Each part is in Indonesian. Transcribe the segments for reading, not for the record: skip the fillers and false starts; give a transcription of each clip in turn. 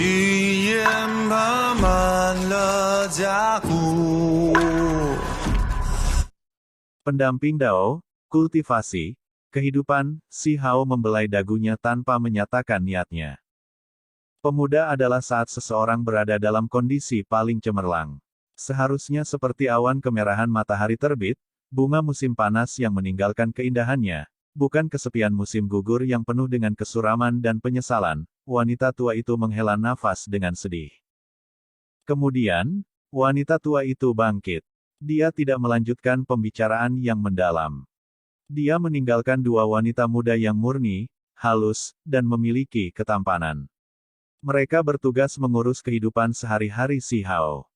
语言爬满了甲骨。Pendamping Dao, kultivasi, kehidupan, Si Hao membelai dagunya tanpa menyatakan niatnya. Pemuda adalah saat seseorang berada dalam kondisi paling cemerlang. Seharusnya seperti awan kemerahan matahari terbit, bunga musim panas yang meninggalkan keindahannya, bukan kesepian musim gugur yang penuh dengan kesuraman dan penyesalan. Wanita tua itu menghela nafas dengan sedih. Kemudian, wanita tua itu bangkit. Dia tidak melanjutkan pembicaraan yang mendalam. Dia meninggalkan dua wanita muda yang murni, halus, dan memiliki ketampanan. Mereka bertugas mengurus kehidupan sehari-hari Si Hao.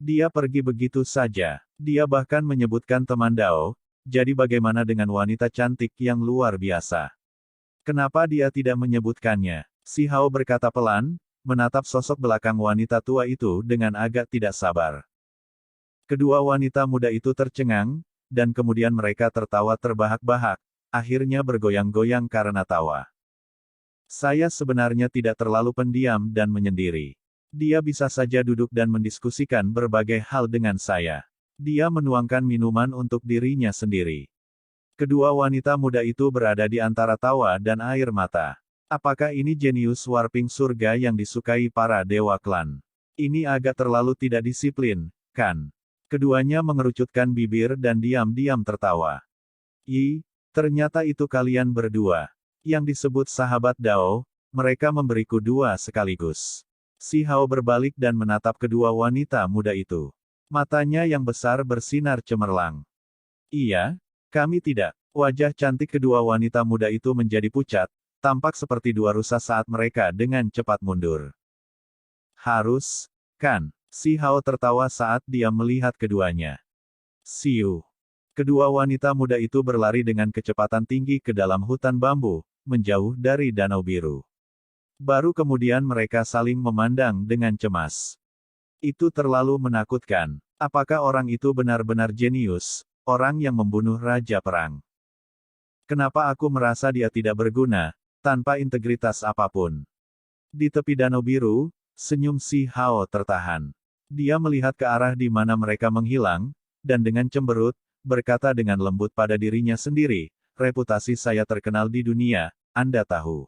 Dia pergi begitu saja. Dia bahkan menyebutkan teman Dao, jadi bagaimana dengan wanita cantik yang luar biasa? Kenapa dia tidak menyebutkannya? Si Hao berkata pelan, menatap sosok belakang wanita tua itu dengan agak tidak sabar. Kedua wanita muda itu tercengang, dan kemudian mereka tertawa terbahak-bahak, akhirnya bergoyang-goyang karena tawa. Saya sebenarnya tidak terlalu pendiam dan menyendiri. Dia bisa saja duduk dan mendiskusikan berbagai hal dengan saya. Dia menuangkan minuman untuk dirinya sendiri. Kedua wanita muda itu berada di antara tawa dan air mata. Apakah ini jenius warping surga yang disukai para dewa klan? Ini agak terlalu tidak disiplin, kan? Keduanya mengerucutkan bibir dan diam-diam tertawa. Ternyata itu kalian berdua. Yang disebut sahabat Dao, mereka memberiku dua sekaligus. Si Hao berbalik dan menatap kedua wanita muda itu. Matanya yang besar bersinar cemerlang. Iya, kami tidak. Wajah cantik kedua wanita muda itu menjadi pucat, tampak seperti dua rusa saat mereka dengan cepat mundur. Harus, kan? Si Hao tertawa saat dia melihat keduanya. Siu. Kedua wanita muda itu berlari dengan kecepatan tinggi ke dalam hutan bambu, menjauh dari danau biru. Baru kemudian mereka saling memandang dengan cemas. Itu terlalu menakutkan. Apakah orang itu benar-benar jenius, orang yang membunuh raja perang? Kenapa aku merasa dia tidak berguna, tanpa integritas apapun? Di tepi danau biru, senyum Si Hao tertahan. Dia melihat ke arah di mana mereka menghilang, dan dengan cemberut, berkata dengan lembut pada dirinya sendiri, reputasi saya terkenal di dunia, Anda tahu.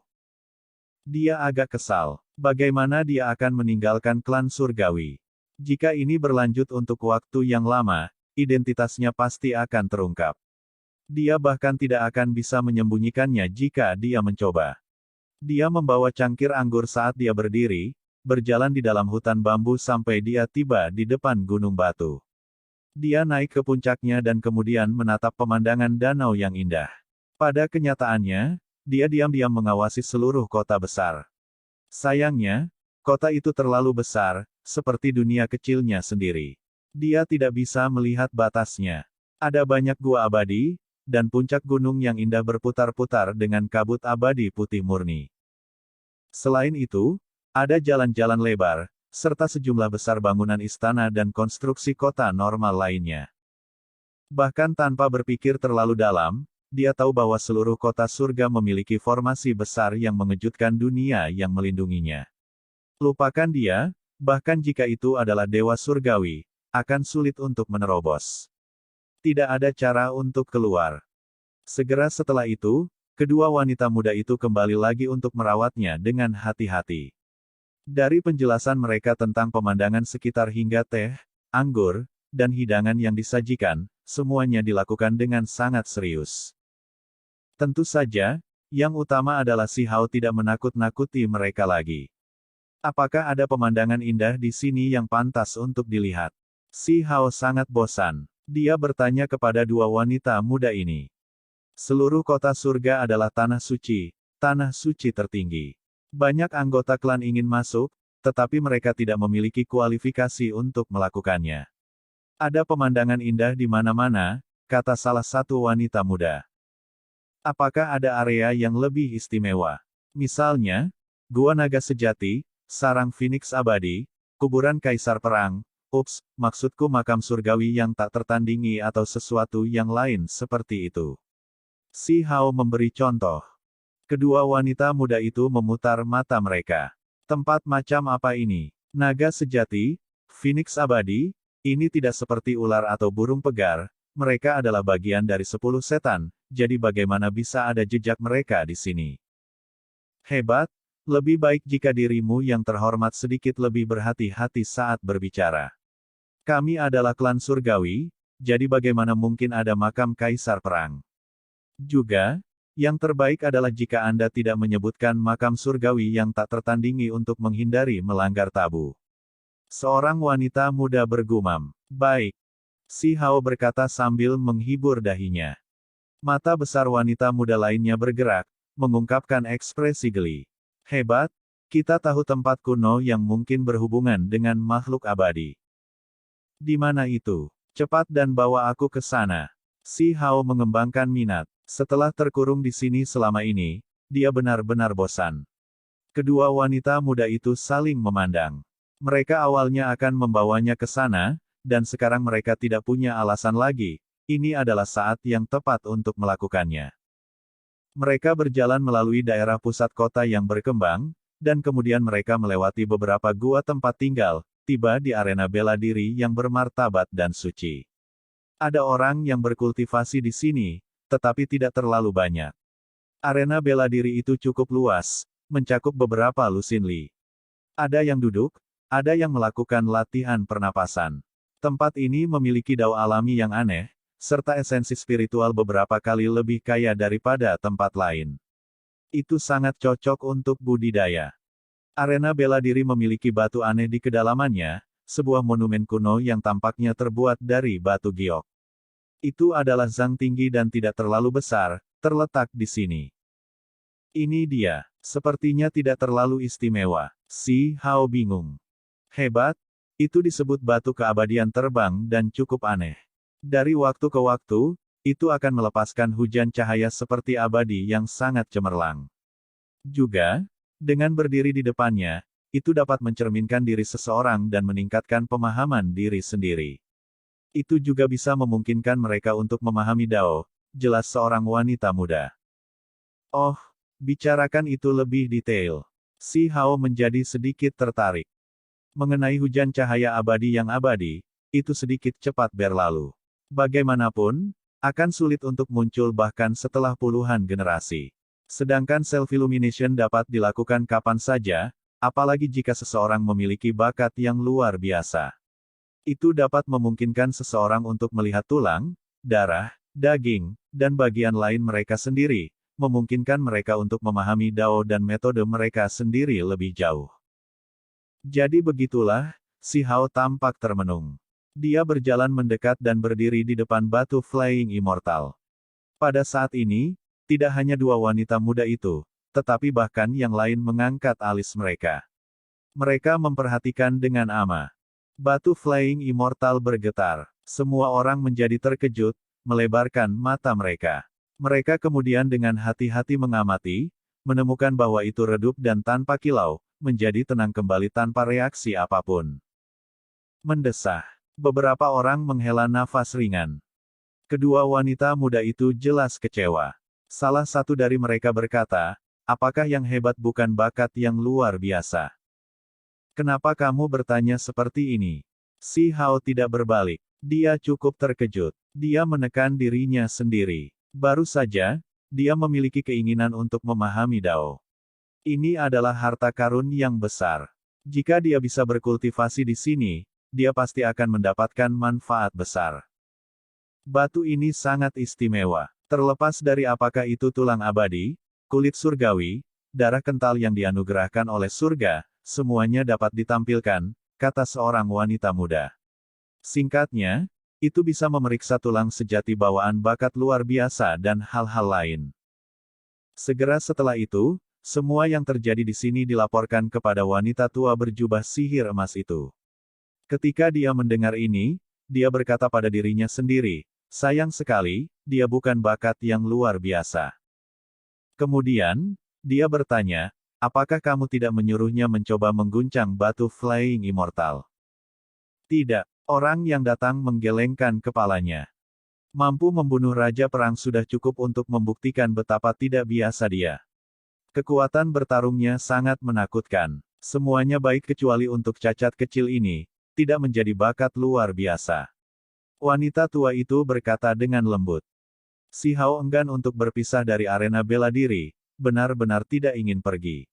Dia agak kesal. Bagaimana dia akan meninggalkan klan surgawi? Jika ini berlanjut untuk waktu yang lama, identitasnya pasti akan terungkap. Dia bahkan tidak akan bisa menyembunyikannya jika dia mencoba. Dia membawa cangkir anggur saat dia berdiri, berjalan di dalam hutan bambu sampai dia tiba di depan gunung batu. Dia naik ke puncaknya dan kemudian menatap pemandangan danau yang indah. Pada kenyataannya, dia diam-diam mengawasi seluruh kota besar. Sayangnya, kota itu terlalu besar, seperti dunia kecilnya sendiri. Dia tidak bisa melihat batasnya. Ada banyak gua abadi, dan puncak gunung yang indah berputar-putar dengan kabut abadi putih murni. Selain itu, ada jalan-jalan lebar, serta sejumlah besar bangunan istana dan konstruksi kota normal lainnya. Bahkan tanpa berpikir terlalu dalam, dia tahu bahwa seluruh kota surga memiliki formasi besar yang mengejutkan dunia yang melindunginya. Lupakan dia, bahkan jika itu adalah dewa surgawi, akan sulit untuk menerobos. Tidak ada cara untuk keluar. Segera setelah itu, kedua wanita muda itu kembali lagi untuk merawatnya dengan hati-hati. Dari penjelasan mereka tentang pemandangan sekitar hingga teh, anggur, dan hidangan yang disajikan, semuanya dilakukan dengan sangat serius. Tentu saja, yang utama adalah Si Hao tidak menakut-nakuti mereka lagi. Apakah ada pemandangan indah di sini yang pantas untuk dilihat? Si Hao sangat bosan. Dia bertanya kepada dua wanita muda ini. Seluruh kota surga adalah tanah suci tertinggi. Banyak anggota klan ingin masuk, tetapi mereka tidak memiliki kualifikasi untuk melakukannya. Ada pemandangan indah di mana-mana, kata salah satu wanita muda. Apakah ada area yang lebih istimewa? Misalnya, Gua Naga Sejati, Sarang Phoenix Abadi, Kuburan Kaisar Perang, maksudku makam surgawi yang tak tertandingi atau sesuatu yang lain seperti itu. Si Hao memberi contoh. Kedua wanita muda itu memutar mata mereka. Tempat macam apa ini? Naga sejati? Phoenix abadi? Ini tidak seperti ular atau burung pegar, mereka adalah bagian dari 10 setan, jadi bagaimana bisa ada jejak mereka di sini? Hebat, lebih baik jika dirimu yang terhormat sedikit lebih berhati-hati saat berbicara. Kami adalah klan surgawi, jadi bagaimana mungkin ada makam kaisar perang? Juga, yang terbaik adalah jika Anda tidak menyebutkan makam surgawi yang tak tertandingi untuk menghindari melanggar tabu. Seorang wanita muda bergumam. Baik. Si Hao berkata sambil menghibur dahinya. Mata besar wanita muda lainnya bergerak, mengungkapkan ekspresi geli. Hebat, kita tahu tempat kuno yang mungkin berhubungan dengan makhluk abadi. Di mana itu? Cepat dan bawa aku ke sana. Si Hao mengembangkan minat. Setelah terkurung di sini selama ini, dia benar-benar bosan. Kedua wanita muda itu saling memandang. Mereka awalnya akan membawanya ke sana, dan sekarang mereka tidak punya alasan lagi. Ini adalah saat yang tepat untuk melakukannya. Mereka berjalan melalui daerah pusat kota yang berkembang, dan kemudian mereka melewati beberapa gua tempat tinggal, tiba di arena bela diri yang bermartabat dan suci. Ada orang yang berkultivasi di sini, tetapi tidak terlalu banyak. Arena bela diri itu cukup luas, mencakup beberapa lusin li. Ada yang duduk, ada yang melakukan latihan pernapasan. Tempat ini memiliki dao alami yang aneh, serta esensi spiritual beberapa kali lebih kaya daripada tempat lain. Itu sangat cocok untuk budidaya. Arena bela diri memiliki batu aneh di kedalamannya, sebuah monumen kuno yang tampaknya terbuat dari batu giok. Itu adalah zang tinggi dan tidak terlalu besar, terletak di sini. Ini dia. Sepertinya tidak terlalu istimewa. Si Hao bingung. Hebat, itu disebut batu keabadian terbang dan cukup aneh. Dari waktu ke waktu, itu akan melepaskan hujan cahaya seperti abadi yang sangat cemerlang. Juga, dengan berdiri di depannya, itu dapat mencerminkan diri seseorang dan meningkatkan pemahaman diri sendiri. Itu juga bisa memungkinkan mereka untuk memahami Dao, jelas seorang wanita muda. Oh, bicarakan itu lebih detail. Si Hao menjadi sedikit tertarik. Mengenai hujan cahaya abadi yang abadi, itu sedikit cepat berlalu. Bagaimanapun, akan sulit untuk muncul bahkan setelah puluhan generasi. Sedangkan self-illumination dapat dilakukan kapan saja, apalagi jika seseorang memiliki bakat yang luar biasa. Itu dapat memungkinkan seseorang untuk melihat tulang, darah, daging, dan bagian lain mereka sendiri, memungkinkan mereka untuk memahami Dao dan metode mereka sendiri lebih jauh. Jadi begitulah, si Hao tampak termenung. Dia berjalan mendekat dan berdiri di depan batu Flying Immortal. Pada saat ini, tidak hanya dua wanita muda itu, tetapi bahkan yang lain mengangkat alis mereka. Mereka memperhatikan dengan ama. Batu Flying Immortal bergetar. Semua orang menjadi terkejut, melebarkan mata mereka. Mereka kemudian dengan hati-hati mengamati, menemukan bahwa itu redup dan tanpa kilau, menjadi tenang kembali tanpa reaksi apapun. Mendesah. Beberapa orang menghela nafas ringan. Kedua wanita muda itu jelas kecewa. Salah satu dari mereka berkata, apakah yang hebat bukan bakat yang luar biasa? Kenapa kamu bertanya seperti ini? Si Hao tidak berbalik. Dia cukup terkejut. Dia menekan dirinya sendiri. Baru saja, dia memiliki keinginan untuk memahami Dao. Ini adalah harta karun yang besar. Jika dia bisa berkultivasi di sini, dia pasti akan mendapatkan manfaat besar. Batu ini sangat istimewa. Terlepas dari apakah itu tulang abadi, kulit surgawi, darah kental yang dianugerahkan oleh surga, semuanya dapat ditampilkan, kata seorang wanita muda. Singkatnya, itu bisa memeriksa tulang sejati bawaan bakat luar biasa dan hal-hal lain. Segera setelah itu, semua yang terjadi di sini dilaporkan kepada wanita tua berjubah sihir emas itu. Ketika dia mendengar ini, dia berkata pada dirinya sendiri, sayang sekali, dia bukan bakat yang luar biasa. Kemudian, dia bertanya, apakah kamu tidak menyuruhnya mencoba mengguncang batu Flying Immortal? Tidak, orang yang datang menggelengkan kepalanya. Mampu membunuh raja perang sudah cukup untuk membuktikan betapa tidak biasa dia. Kekuatan bertarungnya sangat menakutkan. Semuanya baik kecuali untuk cacat kecil ini, tidak menjadi bakat luar biasa. Wanita tua itu berkata dengan lembut. Si Hao enggan untuk berpisah dari arena bela diri, benar-benar tidak ingin pergi.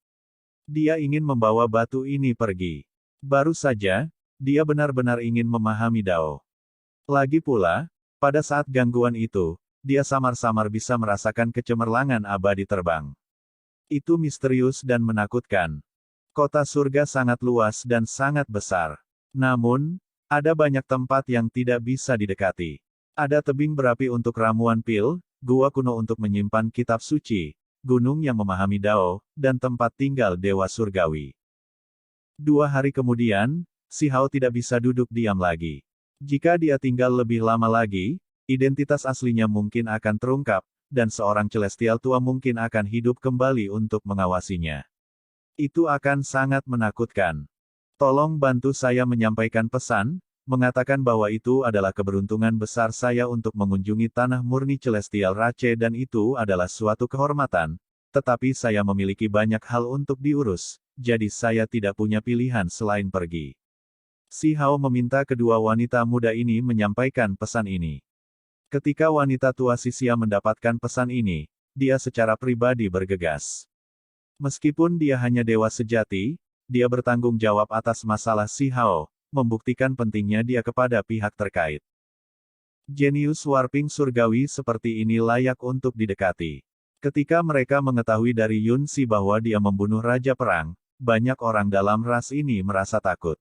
Dia ingin membawa batu ini pergi. Baru saja, dia benar-benar ingin memahami Dao. Lagi pula, pada saat gangguan itu, dia samar-samar bisa merasakan kecemerlangan abadi terbang. Itu misterius dan menakutkan. Kota surga sangat luas dan sangat besar. Namun, ada banyak tempat yang tidak bisa didekati. Ada tebing berapi untuk ramuan pil, gua kuno untuk menyimpan kitab suci, gunung yang memahami Dao, dan tempat tinggal dewa surgawi. 2 hari kemudian, si Hao tidak bisa duduk diam lagi. Jika dia tinggal lebih lama lagi, identitas aslinya mungkin akan terungkap, dan seorang celestial tua mungkin akan hidup kembali untuk mengawasinya. Itu akan sangat menakutkan. Tolong bantu saya menyampaikan pesan, mengatakan bahwa itu adalah keberuntungan besar saya untuk mengunjungi tanah murni celestial Rache dan itu adalah suatu kehormatan, tetapi saya memiliki banyak hal untuk diurus, jadi saya tidak punya pilihan selain pergi. Si Hao meminta kedua wanita muda ini menyampaikan pesan ini. Ketika wanita tua Sisia mendapatkan pesan ini, dia secara pribadi bergegas. Meskipun dia hanya dewa sejati, dia bertanggung jawab atas masalah si Hao, membuktikan pentingnya dia kepada pihak terkait. Jenius warping surgawi seperti ini layak untuk didekati. Ketika mereka mengetahui dari Yun Si bahwa dia membunuh Raja Perang, banyak orang dalam ras ini merasa takut.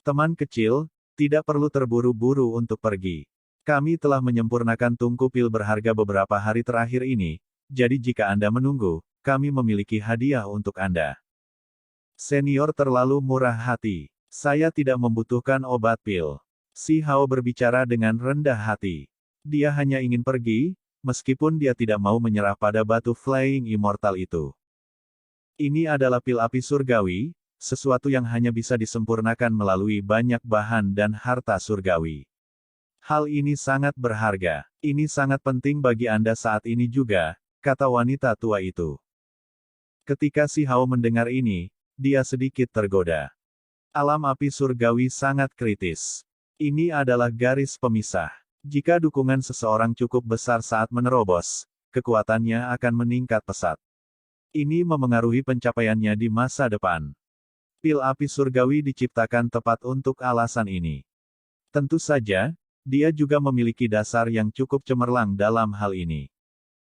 Teman kecil, tidak perlu terburu-buru untuk pergi. Kami telah menyempurnakan tungku pil berharga beberapa hari terakhir ini, jadi jika Anda menunggu, kami memiliki hadiah untuk Anda. Senior terlalu murah hati. Saya tidak membutuhkan obat pil. Si Hao berbicara dengan rendah hati. Dia hanya ingin pergi, meskipun dia tidak mau menyerah pada batu Flying Immortal itu. Ini adalah pil api surgawi, sesuatu yang hanya bisa disempurnakan melalui banyak bahan dan harta surgawi. Hal ini sangat berharga. Ini sangat penting bagi Anda saat ini juga, kata wanita tua itu. Ketika si Hao mendengar ini, dia sedikit tergoda. Alam api surgawi sangat kritis. Ini adalah garis pemisah. Jika dukungan seseorang cukup besar saat menerobos, kekuatannya akan meningkat pesat. Ini memengaruhi pencapaiannya di masa depan. Pil api surgawi diciptakan tepat untuk alasan ini. Tentu saja, dia juga memiliki dasar yang cukup cemerlang dalam hal ini.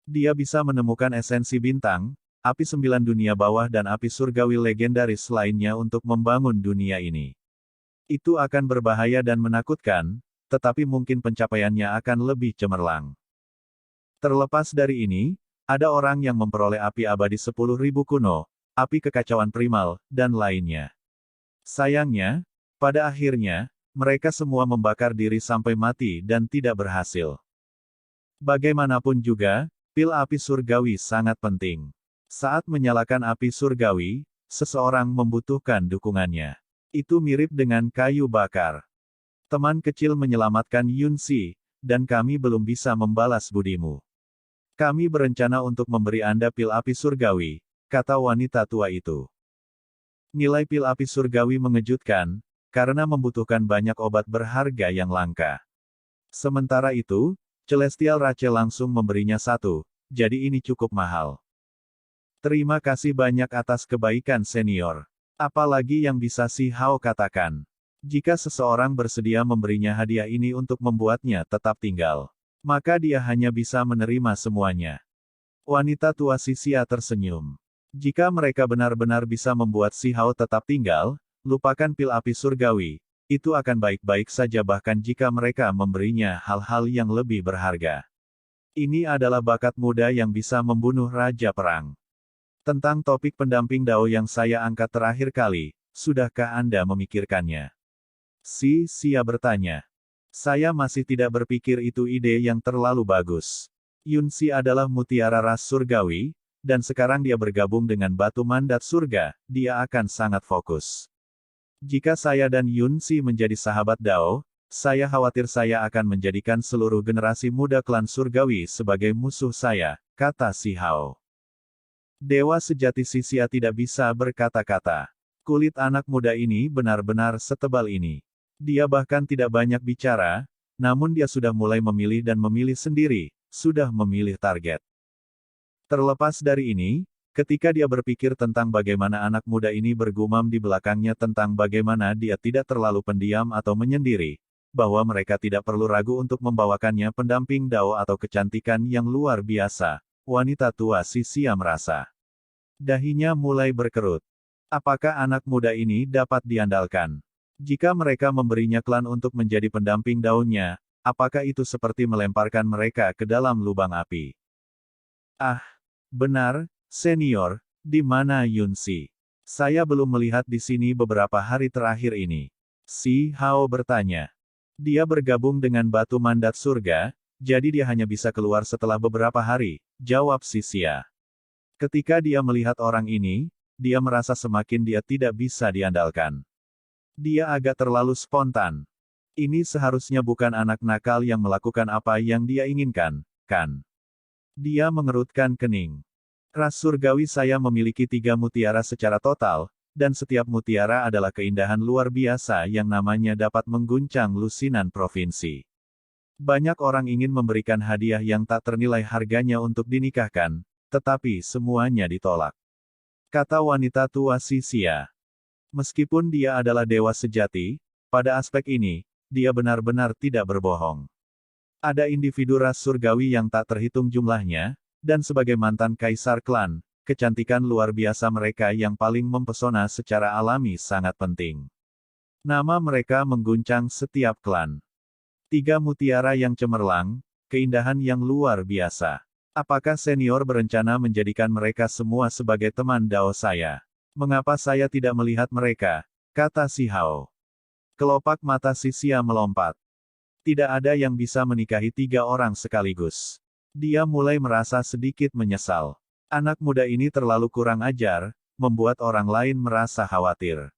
Dia bisa menemukan esensi bintang, api 9 dunia bawah dan api surgawi legendaris lainnya untuk membangun dunia ini. Itu akan berbahaya dan menakutkan, tetapi mungkin pencapaiannya akan lebih cemerlang. Terlepas dari ini, ada orang yang memperoleh api abadi 10.000 kuno, api kekacauan primal, dan lainnya. Sayangnya, pada akhirnya, mereka semua membakar diri sampai mati dan tidak berhasil. Bagaimanapun juga, pil api surgawi sangat penting. Saat menyalakan api surgawi, seseorang membutuhkan dukungannya. Itu mirip dengan kayu bakar. Teman kecil menyelamatkan Yun Si, dan kami belum bisa membalas budimu. Kami berencana untuk memberi Anda pil api surgawi, kata wanita tua itu. Nilai pil api surgawi mengejutkan, karena membutuhkan banyak obat berharga yang langka. Sementara itu, Celestial Rache langsung memberinya satu, jadi ini cukup mahal. Terima kasih banyak atas kebaikan senior. Apalagi yang bisa si Hao katakan. Jika seseorang bersedia memberinya hadiah ini untuk membuatnya tetap tinggal, maka dia hanya bisa menerima semuanya. Wanita tua Sisia tersenyum. Jika mereka benar-benar bisa membuat si Hao tetap tinggal, lupakan pil api surgawi, itu akan baik-baik saja bahkan jika mereka memberinya hal-hal yang lebih berharga. Ini adalah bakat muda yang bisa membunuh Raja Perang. Tentang topik pendamping Dao yang saya angkat terakhir kali, sudahkah Anda memikirkannya? Si Sia bertanya. Saya masih tidak berpikir itu ide yang terlalu bagus. Yun Si adalah mutiara ras surgawi, dan sekarang dia bergabung dengan batu mandat surga, dia akan sangat fokus. Jika saya dan Yun Si menjadi sahabat Dao, saya khawatir saya akan menjadikan seluruh generasi muda klan surgawi sebagai musuh saya, kata si Hao. Dewa sejati Sisia tidak bisa berkata-kata. Kulit anak muda ini benar-benar setebal ini. Dia bahkan tidak banyak bicara, namun dia sudah mulai memilih dan memilih sendiri, sudah memilih target. Terlepas dari ini, ketika dia berpikir tentang bagaimana anak muda ini bergumam di belakangnya tentang bagaimana dia tidak terlalu pendiam atau menyendiri, bahwa mereka tidak perlu ragu untuk membawakannya pendamping Dao atau kecantikan yang luar biasa, wanita tua Sisia merasa. Dahinya mulai berkerut. Apakah anak muda ini dapat diandalkan? Jika mereka memberinya klan untuk menjadi pendamping daunnya, apakah itu seperti melemparkan mereka ke dalam lubang api? Ah, benar, senior, di mana Yunsi? Saya belum melihat di sini beberapa hari terakhir ini. Si Hao bertanya. Dia bergabung dengan batu mandat surga, jadi dia hanya bisa keluar setelah beberapa hari, jawab Sisia. Ketika dia melihat orang ini, dia merasa semakin dia tidak bisa diandalkan. Dia agak terlalu spontan. Ini seharusnya bukan anak nakal yang melakukan apa yang dia inginkan, kan? Dia mengerutkan kening. Ras surgawi saya memiliki 3 mutiara secara total, dan setiap mutiara adalah keindahan luar biasa yang namanya dapat mengguncang lusinan provinsi. Banyak orang ingin memberikan hadiah yang tak ternilai harganya untuk dinikahkan, tetapi semuanya ditolak. Kata wanita tua Sisia. Meskipun dia adalah dewa sejati, pada aspek ini, dia benar-benar tidak berbohong. Ada individu ras surgawi yang tak terhitung jumlahnya, dan sebagai mantan kaisar klan, kecantikan luar biasa mereka yang paling mempesona secara alami sangat penting. Nama mereka mengguncang setiap klan. 3 mutiara yang cemerlang, keindahan yang luar biasa. Apakah senior berencana menjadikan mereka semua sebagai teman Dao saya? Mengapa saya tidak melihat mereka? Kata si Hao. Kelopak mata Sisia melompat. Tidak ada yang bisa menikahi 3 orang sekaligus. Dia mulai merasa sedikit menyesal. Anak muda ini terlalu kurang ajar, membuat orang lain merasa khawatir.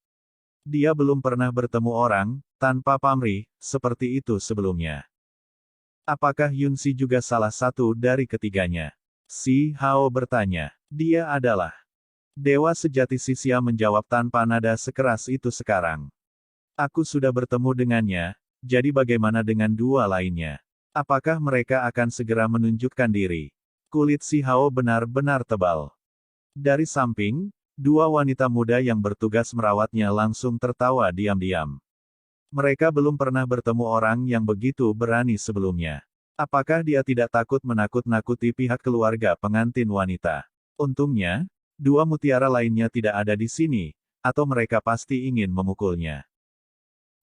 Dia belum pernah bertemu orang, tanpa pamrih, seperti itu sebelumnya. Apakah Yunsi juga salah satu dari ketiganya? Si Hao bertanya. Dia adalah dewa sejati. Sisia menjawab tanpa nada sekeras itu sekarang. Aku sudah bertemu dengannya, jadi bagaimana dengan 2 lainnya? Apakah mereka akan segera menunjukkan diri? Kulit si Hao benar-benar tebal. Dari samping, 2 wanita muda yang bertugas merawatnya langsung tertawa diam-diam. Mereka belum pernah bertemu orang yang begitu berani sebelumnya. Apakah dia tidak takut menakut-nakuti pihak keluarga pengantin wanita? Untungnya, 2 mutiara lainnya tidak ada di sini, atau mereka pasti ingin memukulnya.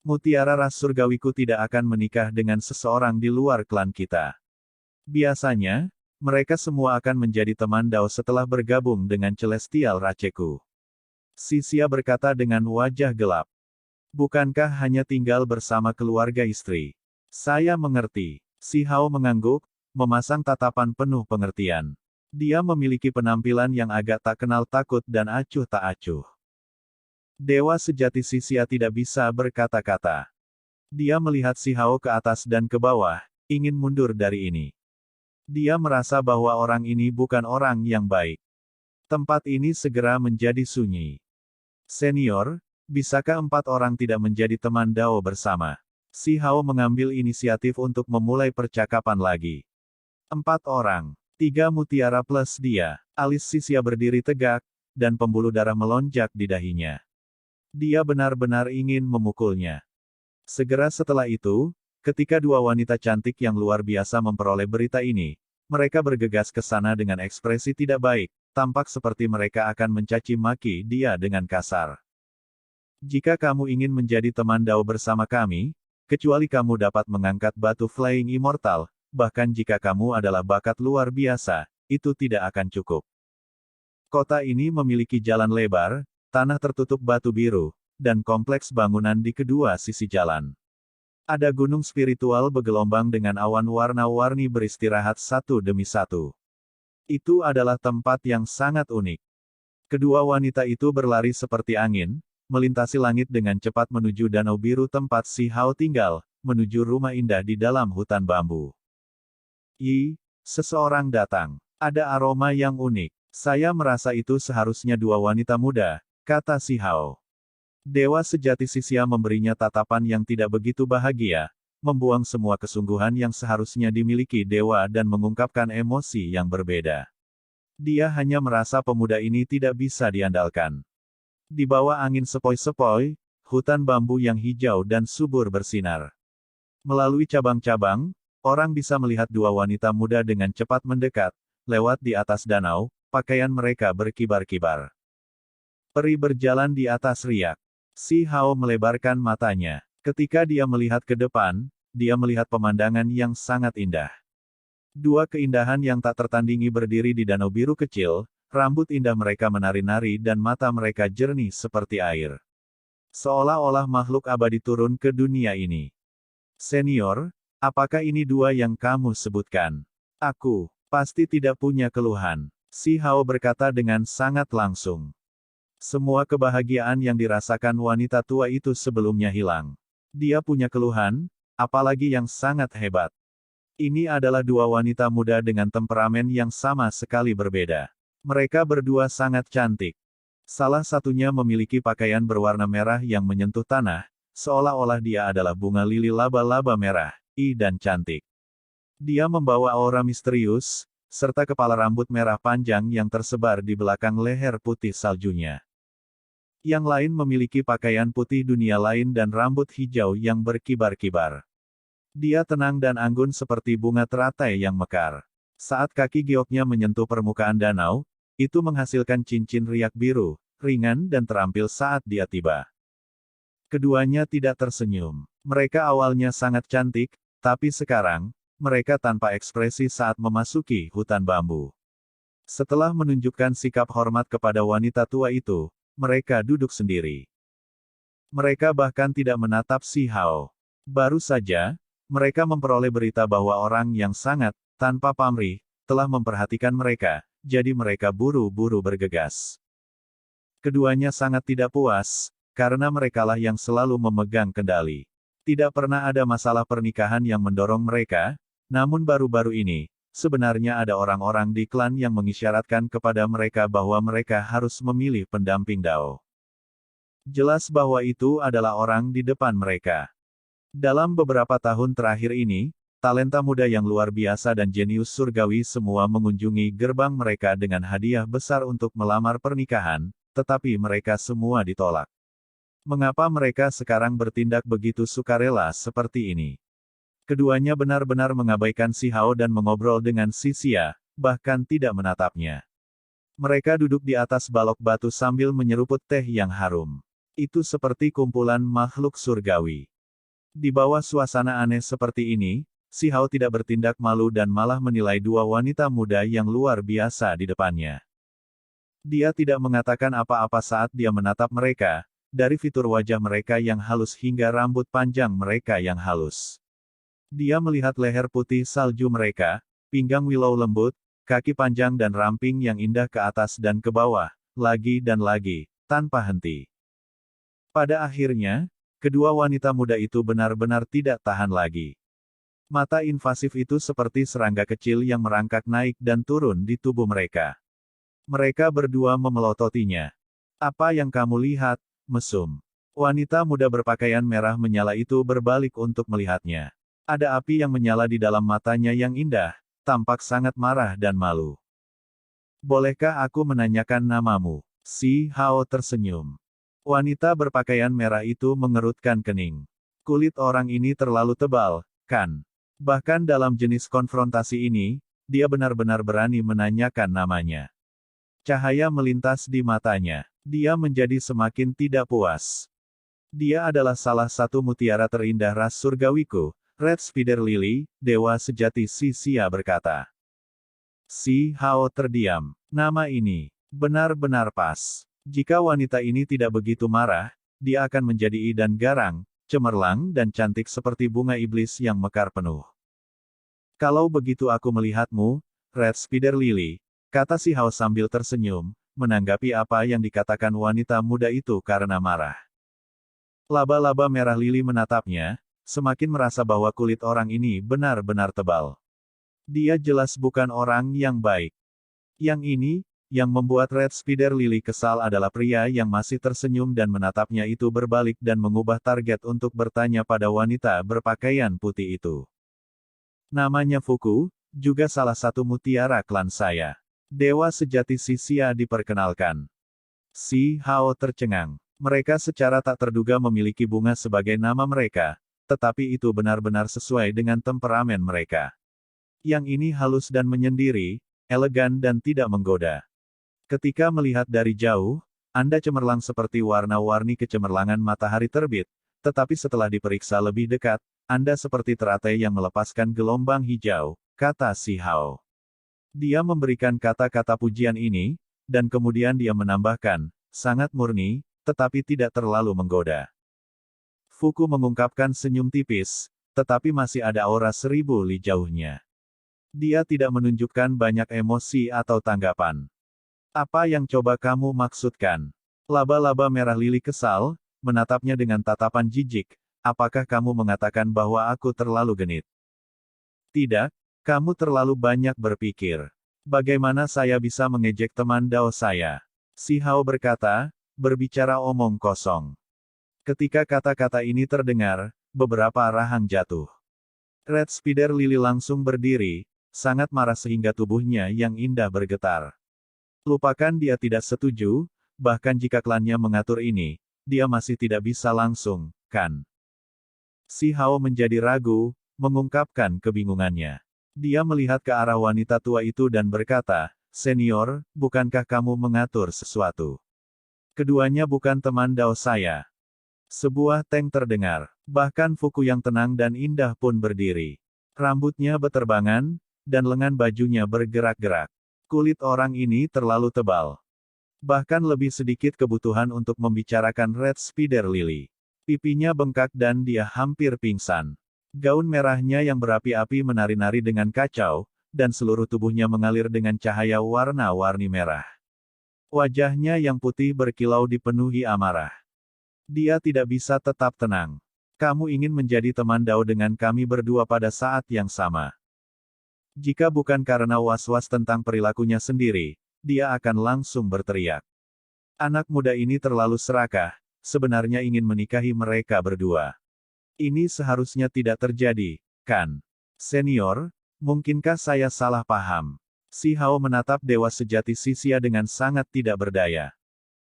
Mutiara ras surgawiku tidak akan menikah dengan seseorang di luar klan kita. Biasanya, mereka semua akan menjadi teman Dao setelah bergabung dengan Celestial Raceku. Sisia berkata dengan wajah gelap. Bukankah hanya tinggal bersama keluarga istri? Saya mengerti. Si Hao mengangguk, memasang tatapan penuh pengertian. Dia memiliki penampilan yang agak tak kenal takut dan acuh tak acuh. Dewa sejati Sisia tidak bisa berkata-kata. Dia melihat si Hao ke atas dan ke bawah, ingin mundur dari ini. Dia merasa bahwa orang ini bukan orang yang baik. Tempat ini segera menjadi sunyi. Senior, bisakah 4 orang tidak menjadi teman Dao bersama? Si Hao mengambil inisiatif untuk memulai percakapan lagi. 4 orang. 3 mutiara plus dia. Alis Sisia berdiri tegak, dan pembuluh darah melonjak di dahinya. Dia benar-benar ingin memukulnya. Segera setelah itu, ketika 2 wanita cantik yang luar biasa memperoleh berita ini, mereka bergegas ke sana dengan ekspresi tidak baik, tampak seperti mereka akan mencaci maki dia dengan kasar. Jika kamu ingin menjadi teman Dao bersama kami, kecuali kamu dapat mengangkat batu Flying Immortal, bahkan jika kamu adalah bakat luar biasa, itu tidak akan cukup. Kota ini memiliki jalan lebar, tanah tertutup batu biru, dan kompleks bangunan di kedua sisi jalan. Ada gunung spiritual bergelombang dengan awan warna-warni beristirahat satu demi satu. Itu adalah tempat yang sangat unik. Kedua wanita itu berlari seperti angin, melintasi langit dengan cepat menuju danau biru tempat si Hao tinggal, menuju rumah indah di dalam hutan bambu. Seseorang datang. Ada aroma yang unik. Saya merasa itu seharusnya 2 wanita muda, kata si Hao. Dewa sejati Sisia memberinya tatapan yang tidak begitu bahagia, membuang semua kesungguhan yang seharusnya dimiliki dewa dan mengungkapkan emosi yang berbeda. Dia hanya merasa pemuda ini tidak bisa diandalkan. Di bawah angin sepoi-sepoi, hutan bambu yang hijau dan subur bersinar. Melalui cabang-cabang, orang bisa melihat dua wanita muda dengan cepat mendekat, lewat di atas danau, pakaian mereka berkibar-kibar. Peri berjalan di atas riak. Si Hao melebarkan matanya. Ketika dia melihat ke depan, dia melihat pemandangan yang sangat indah. Dua keindahan yang tak tertandingi berdiri di danau biru kecil, rambut indah mereka menari-nari dan mata mereka jernih seperti air. Seolah-olah makhluk abadi turun ke dunia ini. Senior, apakah ini dua yang kamu sebutkan? Aku pasti tidak punya keluhan. Si Hao berkata dengan sangat langsung. Semua kebahagiaan yang dirasakan wanita tua itu sebelumnya hilang. Dia punya keluhan, apalagi yang sangat hebat. Ini adalah dua wanita muda dengan temperamen yang sama sekali berbeda. Mereka berdua sangat cantik. Salah satunya memiliki pakaian berwarna merah yang menyentuh tanah, seolah-olah dia adalah bunga lili laba-laba merah, dan cantik. Dia membawa aura misterius, serta kepala rambut merah panjang yang tersebar di belakang leher putih saljunya. Yang lain memiliki pakaian putih dunia lain dan rambut hijau yang berkibar-kibar. Dia tenang dan anggun seperti bunga teratai yang mekar. Saat kaki gioknya menyentuh permukaan danau, itu menghasilkan cincin riak biru, ringan dan terampil saat dia tiba. Keduanya tidak tersenyum. Mereka awalnya sangat cantik, tapi sekarang, mereka tanpa ekspresi saat memasuki hutan bambu. Setelah menunjukkan sikap hormat kepada wanita tua itu, mereka duduk sendiri. Mereka bahkan tidak menatap Si Hao. Baru saja, mereka memperoleh berita bahwa orang yang sangat, tanpa pamrih, telah memperhatikan mereka, jadi mereka buru-buru bergegas. Keduanya sangat tidak puas, karena merekalah yang selalu memegang kendali. Tidak pernah ada masalah pernikahan yang mendorong mereka, namun baru-baru ini, sebenarnya ada orang-orang di klan yang mengisyaratkan kepada mereka bahwa mereka harus memilih pendamping Dao. Jelas bahwa itu adalah orang di depan mereka. Dalam beberapa tahun terakhir ini, talenta muda yang luar biasa dan jenius surgawi semua mengunjungi gerbang mereka dengan hadiah besar untuk melamar pernikahan, tetapi mereka semua ditolak. Mengapa mereka sekarang bertindak begitu sukarela seperti ini? Keduanya benar-benar mengabaikan Si Hao dan mengobrol dengan Sisia, bahkan tidak menatapnya. Mereka duduk di atas balok batu sambil menyeruput teh yang harum. Itu seperti kumpulan makhluk surgawi. Di bawah suasana aneh seperti ini, Si Hao tidak bertindak malu dan malah menilai dua wanita muda yang luar biasa di depannya. Dia tidak mengatakan apa-apa saat dia menatap mereka, dari fitur wajah mereka yang halus hingga rambut panjang mereka yang halus. Dia melihat leher putih salju mereka, pinggang willow lembut, kaki panjang dan ramping yang indah ke atas dan ke bawah, lagi dan lagi, tanpa henti. Pada akhirnya, kedua wanita muda itu benar-benar tidak tahan lagi. Mata invasif itu seperti serangga kecil yang merangkak naik dan turun di tubuh mereka. Mereka berdua memelototinya. Apa yang kamu lihat, mesum? Wanita muda berpakaian merah menyala itu berbalik untuk melihatnya. Ada api yang menyala di dalam matanya yang indah, tampak sangat marah dan malu. Bolehkah aku menanyakan namamu? Si Hao tersenyum. Wanita berpakaian merah itu mengerutkan kening. Kulit orang ini terlalu tebal, kan? Bahkan dalam jenis konfrontasi ini, dia benar-benar berani menanyakan namanya. Cahaya melintas di matanya. Dia menjadi semakin tidak puas. Dia adalah salah satu mutiara terindah ras surgawiku, Red Spider Lily, dewa sejati Sisia berkata. Si Hao terdiam. Nama ini benar-benar pas. Jika wanita ini tidak begitu marah, dia akan menjadi dan garang, cemerlang dan cantik seperti bunga iblis yang mekar penuh. Kalau begitu aku melihatmu, Red Spider Lily, kata Si Hao sambil tersenyum, menanggapi apa yang dikatakan wanita muda itu karena marah. Laba-laba merah lili menatapnya, semakin merasa bahwa kulit orang ini benar-benar tebal. Dia jelas bukan orang yang baik. Yang ini, Yang membuat Red Spider Lily kesal adalah pria yang masih tersenyum dan menatapnya itu berbalik dan mengubah target untuk bertanya pada wanita berpakaian putih itu. Namanya Fuku, juga salah satu mutiara klan saya. Dewa sejati Sisia diperkenalkan. Si Hao tercengang. Mereka secara tak terduga memiliki bunga sebagai nama mereka, tetapi itu benar-benar sesuai dengan temperamen mereka. Yang ini halus dan menyendiri, elegan dan tidak menggoda. Ketika melihat dari jauh, Anda cemerlang seperti warna-warni kecemerlangan matahari terbit, tetapi setelah diperiksa lebih dekat, Anda seperti teratai yang melepaskan gelombang hijau, kata si Hao. Dia memberikan kata-kata pujian ini, dan kemudian dia menambahkan, sangat murni, tetapi tidak terlalu menggoda. Fuku mengungkapkan senyum tipis, tetapi masih ada aura 1000 li jauhnya. Dia tidak menunjukkan banyak emosi atau tanggapan. Apa yang coba kamu maksudkan? Laba-laba merah lili kesal, menatapnya dengan tatapan jijik. Apakah kamu mengatakan bahwa aku terlalu genit? Tidak, kamu terlalu banyak berpikir. Bagaimana saya bisa mengejek teman Dao saya? Si Hao berkata, berbicara omong kosong. Ketika kata-kata ini terdengar, beberapa rahang jatuh. Red Spider Lily langsung berdiri, sangat marah sehingga tubuhnya yang indah bergetar. Lupakan dia tidak setuju, bahkan jika klannya mengatur ini, dia masih tidak bisa langsung, kan? Si Hao menjadi ragu, mengungkapkan kebingungannya. Dia melihat ke arah wanita tua itu dan berkata, Senior, bukankah kamu mengatur sesuatu? Keduanya bukan teman Dao saya. Sebuah tank terdengar, bahkan Fuku yang tenang dan indah pun berdiri. Rambutnya beterbangan, dan lengan bajunya bergerak-gerak. Kulit orang ini terlalu tebal. Bahkan lebih sedikit kebutuhan untuk membicarakan Red Spider Lily. Pipinya bengkak dan dia hampir pingsan. Gaun merahnya yang berapi-api menari-nari dengan kacau, dan seluruh tubuhnya mengalir dengan cahaya warna-warni merah. Wajahnya yang putih berkilau dipenuhi amarah. Dia tidak bisa tetap tenang. Kamu ingin menjadi teman Dao dengan kami berdua pada saat yang sama. Jika bukan karena was-was tentang perilakunya sendiri, dia akan langsung berteriak. Anak muda ini terlalu serakah, sebenarnya ingin menikahi mereka berdua. Ini seharusnya tidak terjadi, kan? Senior, mungkinkah saya salah paham? Si Hao menatap dewa sejati Sisia dengan sangat tidak berdaya.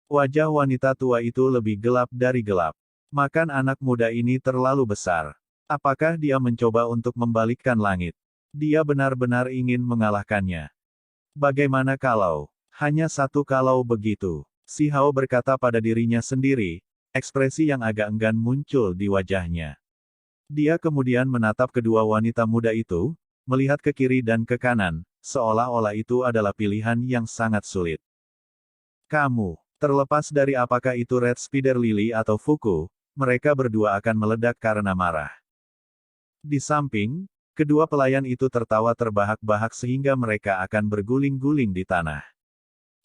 Wajah wanita tua itu lebih gelap dari gelap. Makan anak muda ini terlalu besar. Apakah dia mencoba untuk membalikkan langit? Dia benar-benar ingin mengalahkannya. Bagaimana kalau? Hanya satu kalau begitu. Si Hao berkata pada dirinya sendiri, ekspresi yang agak enggan muncul di wajahnya. Dia kemudian menatap kedua wanita muda itu, melihat ke kiri dan ke kanan, seolah-olah itu adalah pilihan yang sangat sulit. Kamu, terlepas dari apakah itu Red Spider Lily atau Fuku, mereka berdua akan meledak karena marah. Di samping, kedua pelayan itu tertawa terbahak-bahak sehingga mereka akan berguling-guling di tanah.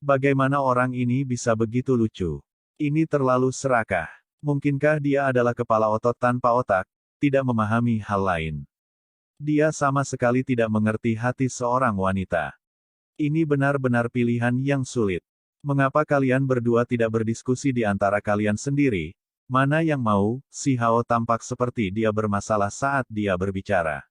Bagaimana orang ini bisa begitu lucu? Ini terlalu serakah. Mungkinkah dia adalah kepala otot tanpa otak, tidak memahami hal lain? Dia sama sekali tidak mengerti hati seorang wanita. Ini benar-benar pilihan yang sulit. Mengapa kalian berdua tidak berdiskusi di antara kalian sendiri? Mana yang mau? Si Hao tampak seperti dia bermasalah saat dia berbicara.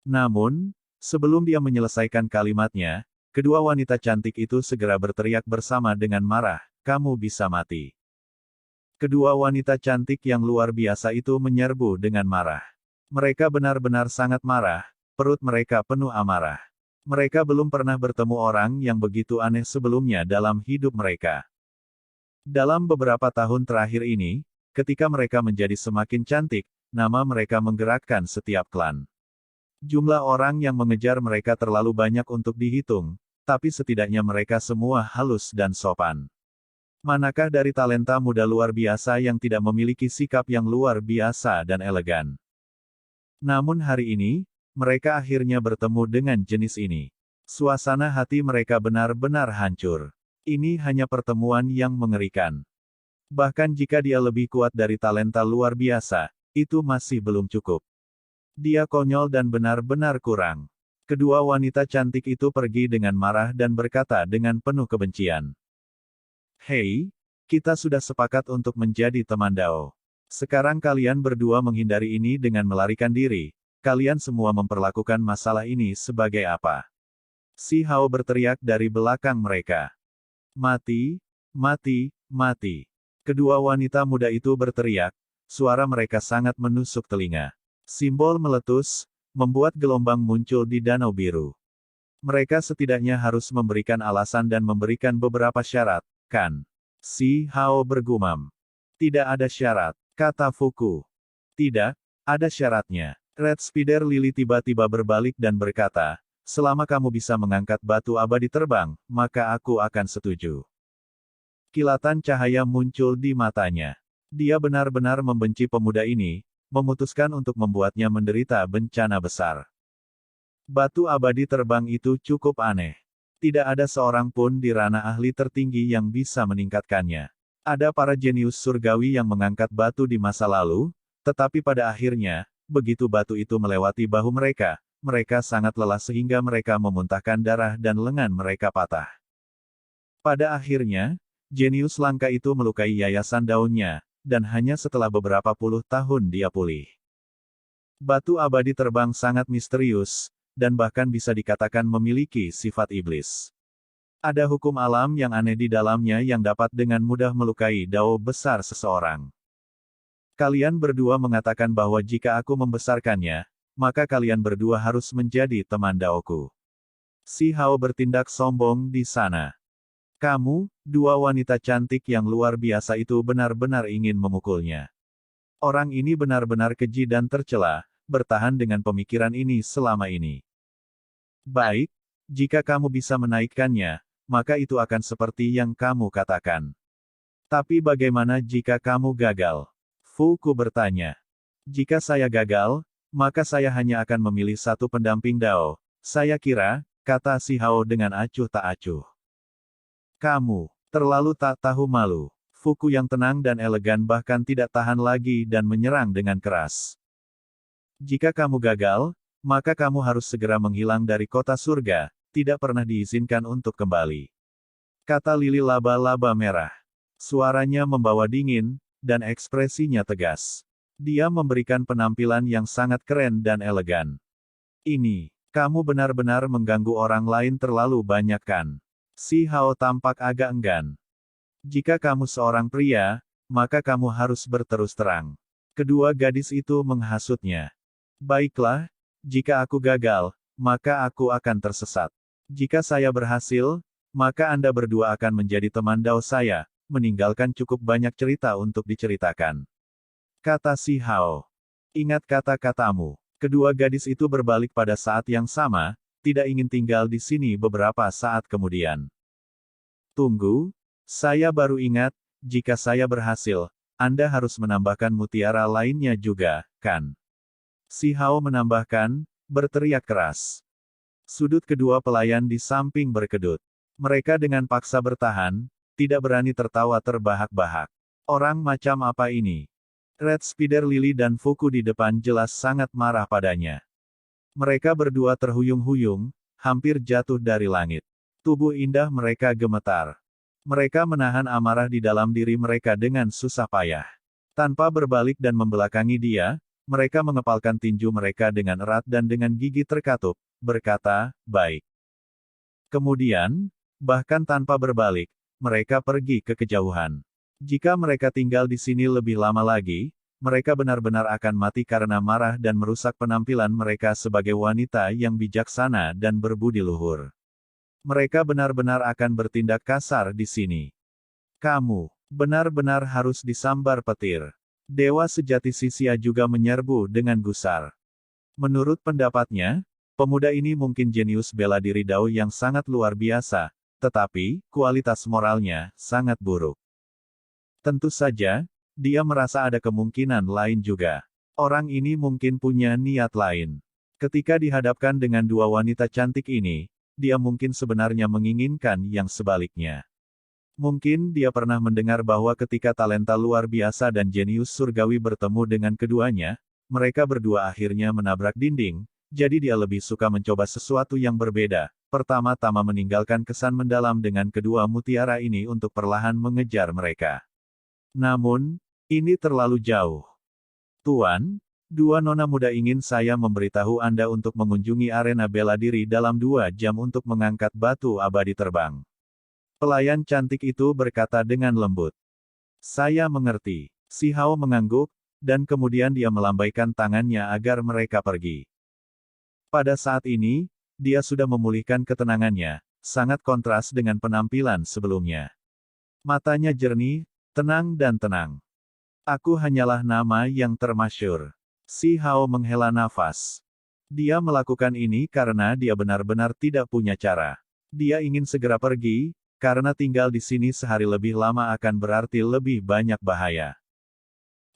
Namun, sebelum dia menyelesaikan kalimatnya, kedua wanita cantik itu segera berteriak bersama dengan marah, kamu bisa mati. Kedua wanita cantik yang luar biasa itu menyerbu dengan marah. Mereka benar-benar sangat marah, perut mereka penuh amarah. Mereka belum pernah bertemu orang yang begitu aneh sebelumnya dalam hidup mereka. Dalam beberapa tahun terakhir ini, ketika mereka menjadi semakin cantik, nama mereka menggerakkan setiap klan. Jumlah orang yang mengejar mereka terlalu banyak untuk dihitung, tapi setidaknya mereka semua halus dan sopan. Manakah dari talenta muda luar biasa yang tidak memiliki sikap yang luar biasa dan elegan? Namun hari ini, mereka akhirnya bertemu dengan jenis ini. Suasana hati mereka benar-benar hancur. Ini hanya pertemuan yang mengerikan. Bahkan jika dia lebih kuat dari talenta luar biasa, itu masih belum cukup. Dia konyol dan benar-benar kurang. Kedua wanita cantik itu pergi dengan marah dan berkata dengan penuh kebencian. Hei, kita sudah sepakat untuk menjadi teman Dao. Sekarang kalian berdua menghindari ini dengan melarikan diri. Kalian semua memperlakukan masalah ini sebagai apa? Si Hao berteriak dari belakang mereka. Mati, mati, mati. Kedua wanita muda itu berteriak, suara mereka sangat menusuk telinga. Simbol meletus, membuat gelombang muncul di Danau Biru. Mereka setidaknya harus memberikan alasan dan memberikan beberapa syarat, kan? Si Hao bergumam. Tidak ada syarat, kata Fuku. Tidak, ada syaratnya. Red Spider Lily tiba-tiba berbalik dan berkata, selama kamu bisa mengangkat batu abadi terbang, maka aku akan setuju. Kilatan cahaya muncul di matanya. Dia benar-benar membenci pemuda ini, memutuskan untuk membuatnya menderita bencana besar. Batu abadi terbang itu cukup aneh. Tidak ada seorang pun di ranah ahli tertinggi yang bisa meningkatkannya. Ada para jenius surgawi yang mengangkat batu di masa lalu, tetapi pada akhirnya, begitu batu itu melewati bahu mereka, mereka sangat lelah sehingga mereka memuntahkan darah dan lengan mereka patah. Pada akhirnya, jenius langka itu melukai yayasan daunnya, dan hanya setelah beberapa puluh tahun dia pulih. Batu abadi terbang sangat misterius, dan bahkan bisa dikatakan memiliki sifat iblis. Ada hukum alam yang aneh di dalamnya yang dapat dengan mudah melukai dao besar seseorang. Kalian berdua mengatakan bahwa jika aku membesarkannya, maka kalian berdua harus menjadi teman daoku. Si Hao bertindak sombong di sana. Kamu, dua wanita cantik yang luar biasa itu benar-benar ingin memukulnya. Orang ini benar-benar keji dan tercela, bertahan dengan pemikiran ini selama ini. Baik, jika kamu bisa menaikkannya, maka itu akan seperti yang kamu katakan. Tapi bagaimana jika kamu gagal? Fuku bertanya. Jika saya gagal, maka saya hanya akan memilih satu pendamping Dao. Saya kira, kata si Hao dengan acuh tak acuh. Kamu, terlalu tak tahu malu. Fuku yang tenang dan elegan bahkan tidak tahan lagi dan menyerang dengan keras. Jika kamu gagal, maka kamu harus segera menghilang dari kota surga, tidak pernah diizinkan untuk kembali. Kata Lili laba-laba merah. Suaranya membawa dingin, dan ekspresinya tegas. Dia memberikan penampilan yang sangat keren dan elegan. Ini, kamu benar-benar mengganggu orang lain terlalu banyak kan? Si Hao tampak agak enggan. Jika kamu seorang pria, maka kamu harus berterus terang. Kedua gadis itu menghasutnya. Baiklah, jika aku gagal, maka aku akan tersesat. Jika saya berhasil, maka Anda berdua akan menjadi teman Dao saya, meninggalkan cukup banyak cerita untuk diceritakan. Kata si Hao. Ingat kata-katamu. Kedua gadis itu berbalik pada saat yang sama, tidak ingin tinggal di sini beberapa saat kemudian. Tunggu, saya baru ingat, jika saya berhasil, Anda harus menambahkan mutiara lainnya juga, kan? Si Hao menambahkan, berteriak keras. Sudut kedua pelayan di samping berkedut. Mereka dengan paksa bertahan, tidak berani tertawa terbahak-bahak. Orang macam apa ini? Red Spider Lily dan Fuku di depan jelas sangat marah padanya. Mereka berdua terhuyung-huyung, hampir jatuh dari langit. Tubuh indah mereka gemetar. Mereka menahan amarah di dalam diri mereka dengan susah payah. Tanpa berbalik dan membelakangi dia, mereka mengepalkan tinju mereka dengan erat dan dengan gigi terkatup, berkata, baik. Kemudian, bahkan tanpa berbalik, mereka pergi ke kejauhan. Jika mereka tinggal di sini lebih lama lagi, mereka benar-benar akan mati karena marah dan merusak penampilan mereka sebagai wanita yang bijaksana dan berbudi luhur. Mereka benar-benar akan bertindak kasar di sini. Kamu, benar-benar harus disambar petir. Dewa sejati Sisia juga menyerbu dengan gusar. Menurut pendapatnya, pemuda ini mungkin jenius bela diri Dao yang sangat luar biasa, tetapi, kualitas moralnya, sangat buruk. Tentu saja, dia merasa ada kemungkinan lain juga. Orang ini mungkin punya niat lain. Ketika dihadapkan dengan dua wanita cantik ini, dia mungkin sebenarnya menginginkan yang sebaliknya. Mungkin dia pernah mendengar bahwa ketika talenta luar biasa dan jenius surgawi bertemu dengan keduanya, mereka berdua akhirnya menabrak dinding, jadi dia lebih suka mencoba sesuatu yang berbeda. Pertama-tama meninggalkan kesan mendalam dengan kedua mutiara ini untuk perlahan mengejar mereka. Namun, ini terlalu jauh. Tuan, dua nona muda ingin saya memberitahu Anda untuk mengunjungi arena bela diri dalam 2 jam untuk mengangkat batu abadi terbang. Pelayan cantik itu berkata dengan lembut. Saya mengerti. Si Hao mengangguk, dan kemudian dia melambaikan tangannya agar mereka pergi. Pada saat ini, dia sudah memulihkan ketenangannya, sangat kontras dengan penampilan sebelumnya. Matanya jernih, tenang dan tenang. Aku hanyalah nama yang termasyur. Si Hao menghela nafas. Dia melakukan ini karena dia benar-benar tidak punya cara. Dia ingin segera pergi, karena tinggal di sini sehari lebih lama akan berarti lebih banyak bahaya.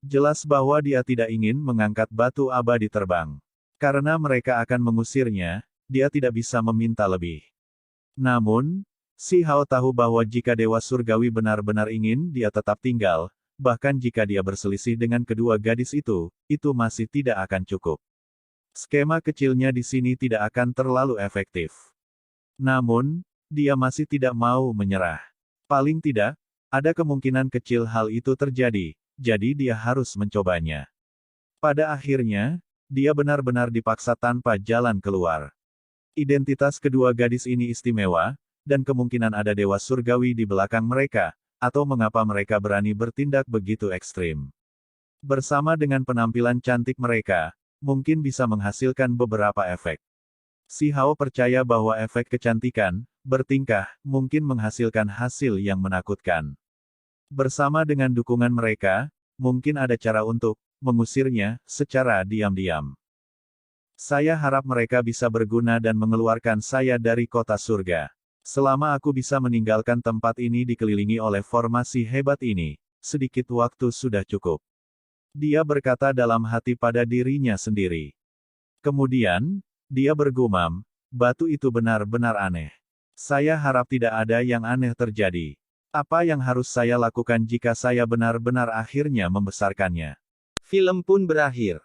Jelas bahwa dia tidak ingin mengangkat batu abadi terbang. Karena mereka akan mengusirnya, dia tidak bisa meminta lebih. Namun, si Hao tahu bahwa jika Dewa Surgawi benar-benar ingin dia tetap tinggal, bahkan jika dia berselisih dengan kedua gadis itu masih tidak akan cukup. Skema kecilnya di sini tidak akan terlalu efektif. Namun, dia masih tidak mau menyerah. Paling tidak, ada kemungkinan kecil hal itu terjadi, jadi dia harus mencobanya. Pada akhirnya, dia benar-benar dipaksa tanpa jalan keluar. Identitas kedua gadis ini istimewa, dan kemungkinan ada Dewa Surgawi di belakang mereka, atau mengapa mereka berani bertindak begitu ekstrim. Bersama dengan penampilan cantik mereka, mungkin bisa menghasilkan beberapa efek. Si Hao percaya bahwa efek kecantikan, bertingkah, mungkin menghasilkan hasil yang menakutkan. Bersama dengan dukungan mereka, mungkin ada cara untuk mengusirnya secara diam-diam. Saya harap mereka bisa berguna dan mengeluarkan saya dari kota surga. Selama aku bisa meninggalkan tempat ini dikelilingi oleh formasi hebat ini, sedikit waktu sudah cukup. Dia berkata dalam hati pada dirinya sendiri. Kemudian, dia bergumam, batu itu benar-benar aneh. Saya harap tidak ada yang aneh terjadi. Apa yang harus saya lakukan jika saya benar-benar akhirnya membesarkannya? Film pun berakhir.